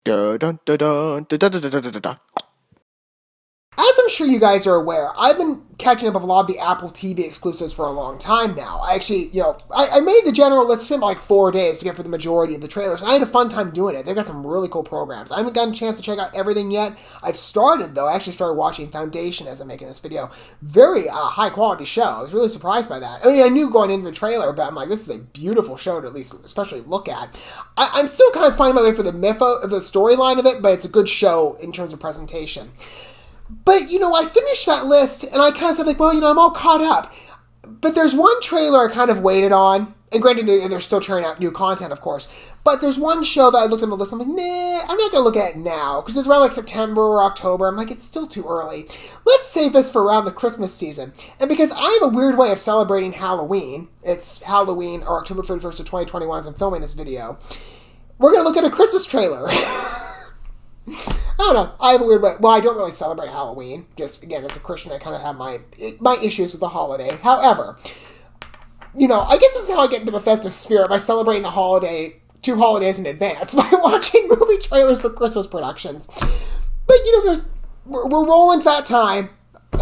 Dun, dun, dun, dun, dun, dun, dun, dun, dun, dun. As I'm sure you guys are aware, I've been catching up with a lot of the Apple TV exclusives for a long time now. I actually, I made the general list, spent like 4 days to get for the majority of the trailers, and I had a fun time doing it. They've got some really cool programs. I haven't gotten a chance to check out everything yet. I've started, though. I actually started watching Foundation as I'm making this video. Very high-quality show. I was really surprised by that. I mean, I knew going into the trailer, but I'm like, this is a beautiful show to at least especially look at. I'm still kind of finding my way for the the storyline of it, but it's a good show in terms of presentation. But, I finished that list, and I kind of said, well, I'm all caught up. But there's one trailer I kind of waited on, and granted, they're still churning out new content, of course. But there's one show that I looked at the list, I'm like, nah, I'm not going to look at it now, because it's around like September or October. I'm like, it's still too early. Let's save this for around the Christmas season. And because I have a weird way of celebrating Halloween, it's Halloween, or October 31st of 2021 as I'm filming this video, we're going to look at a Christmas trailer. I don't know. I have a weird way. Well, I don't really celebrate Halloween. Just, again, as a Christian, I kind of have my issues with the holiday. However, I guess this is how I get into the festive spirit, by celebrating a holiday 2 holidays in advance, by watching movie trailers for Christmas productions. But, we're rolling to that time.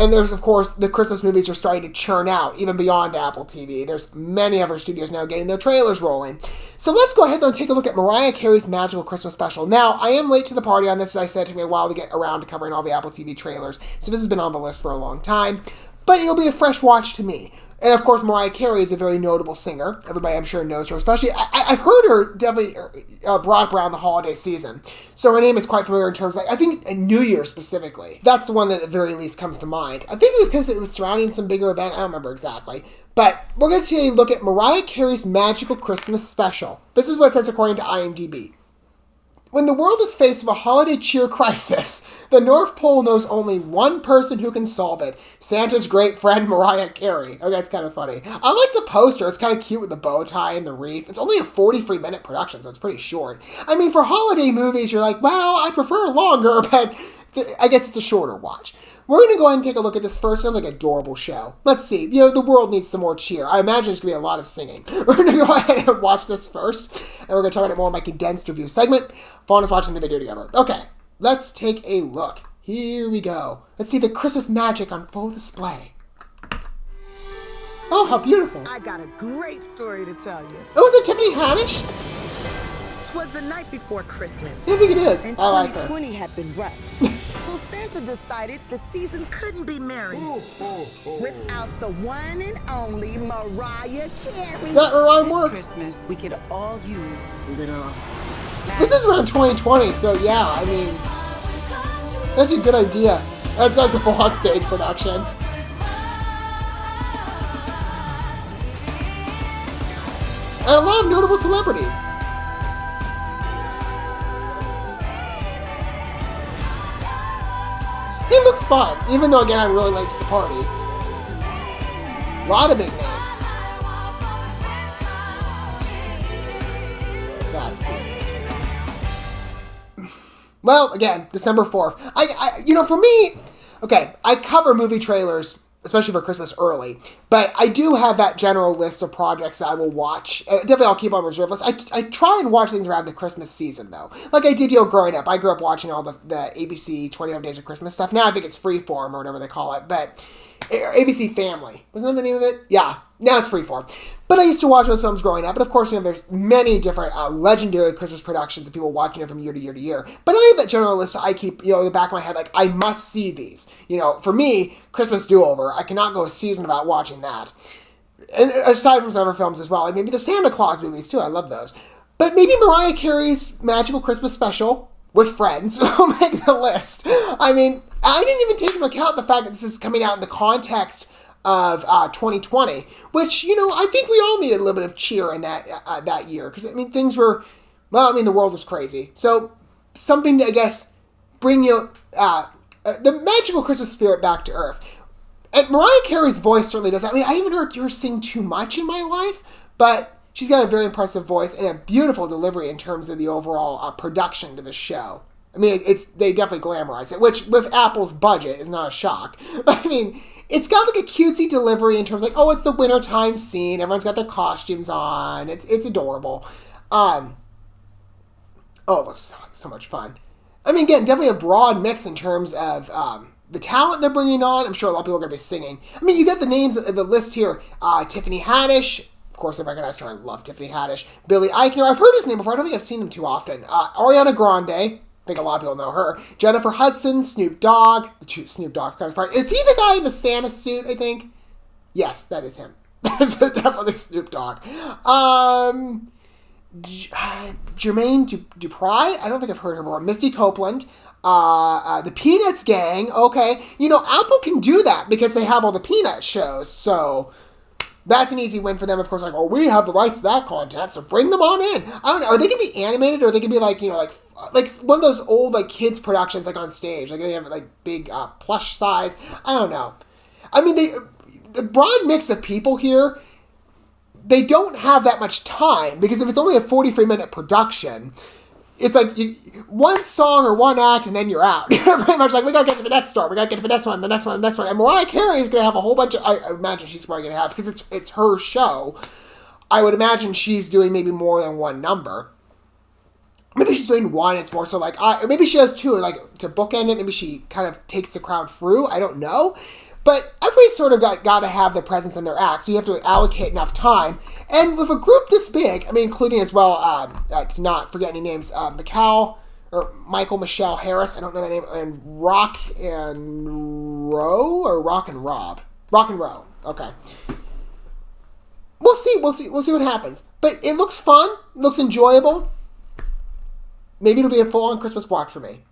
And there's, of course, the Christmas movies are starting to churn out, even beyond Apple TV. There's many of our studios now getting their trailers rolling. So let's go ahead and take a look at Mariah Carey's Magical Christmas Special. Now, I am late to the party on this, as I said. It took me a while to get around to covering all the Apple TV trailers. So this has been on the list for a long time. But it'll be a fresh watch to me. And, of course, Mariah Carey is a very notable singer. Everybody, I'm sure, knows her. Especially, I've heard her definitely brought around the holiday season. So her name is quite familiar in terms of, I think, New Year specifically. That's the one that at the very least comes to mind. I think it was because it was surrounding some bigger event. I don't remember exactly. But we're going to take a look at Mariah Carey's Magical Christmas Special. This is what it says according to IMDb. When the world is faced with a holiday cheer crisis, the North Pole knows only one person who can solve it: Santa's great friend, Mariah Carey. Okay, that's kind of funny. I like the poster. It's kind of cute with the bow tie and the wreath. It's only a 43-minute production, so it's pretty short. I mean, for holiday movies, you're like, well, I prefer longer, but I guess it's a shorter watch. We're going to go ahead and take a look at this first. Sounds like an adorable show. Let's see. The world needs some more cheer. I imagine there's going to be a lot of singing. We're going to go ahead and watch this first, and we're going to talk about it more in my condensed review segment. Fun us watching the video together. Okay, let's take a look. Here we go. Let's see the Christmas magic on full display. Oh, how beautiful. I got a great story to tell you. Oh, is it Tiffany Haddish? Was the night before Christmas. I think it is. And I like her. 2020 had been rough. So Santa decided the season couldn't be merry without the one and only Mariah Carey. That rhyme This works. Christmas, we could all use. This is around 2020, so yeah, I mean, that's a good idea. That's like the full on stage production. And a lot of notable celebrities. It looks fun, even though, again, I'm really late to the party. A lot of big names. That's cool. Well, again, December 4th. For me, okay, I cover movie trailers, especially for Christmas, early, but I do have that general list of projects that I will watch. Definitely I'll keep on reserve list. I try and watch things around the Christmas season, though. Like I did, growing up. I grew up watching all the ABC 25 Days of Christmas stuff. Now I think it's Freeform or whatever they call it, but ABC Family. Wasn't that the name of it? Yeah. Now it's Freeform. But I used to watch those films growing up. But of course, there's many different legendary Christmas productions of people watching it from year to year to year. But I have that general list I keep, in the back of my head, like, I must see these. For me, Christmas Do-Over, I cannot go a season without watching that. And aside from some other films as well. Like maybe the Santa Claus movies, too. I love those. But maybe Mariah Carey's Magical Christmas Special with friends will make the list. I mean, I didn't even take into account the fact that this is coming out in the context of 2020, which, I think we all needed a little bit of cheer in that year. Because, things were, the world was crazy. So, something to, I guess, bring the magical Christmas spirit back to earth. And Mariah Carey's voice certainly does that. I haven't heard her sing too much in my life, but she's got a very impressive voice and a beautiful delivery in terms of the overall production to the show. They definitely glamorize it, which with Apple's budget is not a shock. But it's got like a cutesy delivery in terms of like, oh, it's the wintertime scene. Everyone's got their costumes on. It's adorable. Oh, it looks so much fun. I mean, again, definitely a broad mix in terms of the talent they're bringing on. I'm sure a lot of people are going to be singing. I mean, you get the names of the list here. Tiffany Haddish. Of course, I recognize her. I love Tiffany Haddish. Billy Eichner. I've heard his name before. I don't think I've seen him too often. Ariana Grande. I think a lot of people know her. Jennifer Hudson. Snoop Dogg. Snoop Dogg. Is he the guy in the Santa suit, I think? Yes, that is him. That's definitely Snoop Dogg. Jermaine Dupri. I don't think I've heard her before. Misty Copeland. The Peanuts gang. Okay. You know, Apple can do that because they have all the Peanut shows. So that's an easy win for them. Of course, like, oh, we have the rights to that content, so bring them on in. I don't know. Are they going to be animated, or are they going to be like, you know, like one of those old, like, kids productions, like, on stage? Like, they have, like, big plush size. I don't know. I mean, the broad mix of people here, they don't have that much time, because if it's only a 43-minute production, it's like one song or one act and then you're out. Pretty much like, we gotta get to the next star, we gotta get to the next one, the next one, the next one. And Mariah Carey is gonna have a whole bunch of, I imagine she's probably gonna have, because it's her show, I would imagine she's doing maybe more than one number. Maybe she's doing one, it's more so like, maybe she does two, like, to bookend it, maybe she kind of takes the crowd through, I don't know. But everybody's sort of got to have the presence in their act, so you have to allocate enough time. And with a group this big, I mean, including as well, to not forget any names, Michael Michelle Harris, I don't know my name, and Rock and Rob. Rock and Row, okay. We'll see what happens. But it looks fun, it looks enjoyable. Maybe it'll be a full-on Christmas watch for me.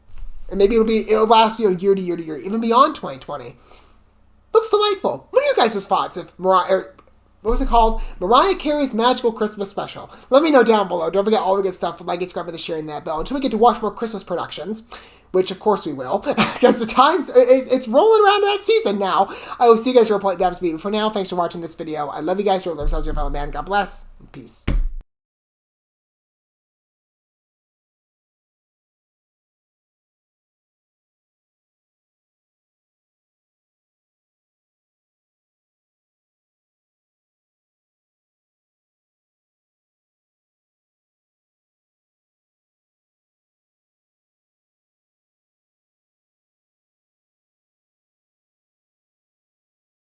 And maybe it'll last, you know, year to year to year, even beyond 2020. Looks delightful. What are your guys' thoughts of what was it called? Mariah Carey's Magical Christmas Special. Let me know down below. Don't forget all the good stuff. Like, subscribe, and sharing that bell. Until we get to watch more Christmas productions, which of course we will, because the times, it's rolling around that season now. I will see you guys at your point. That was me. But for now, thanks for watching this video. I love you guys. Your love yourselves, your fellow man. God bless. Peace.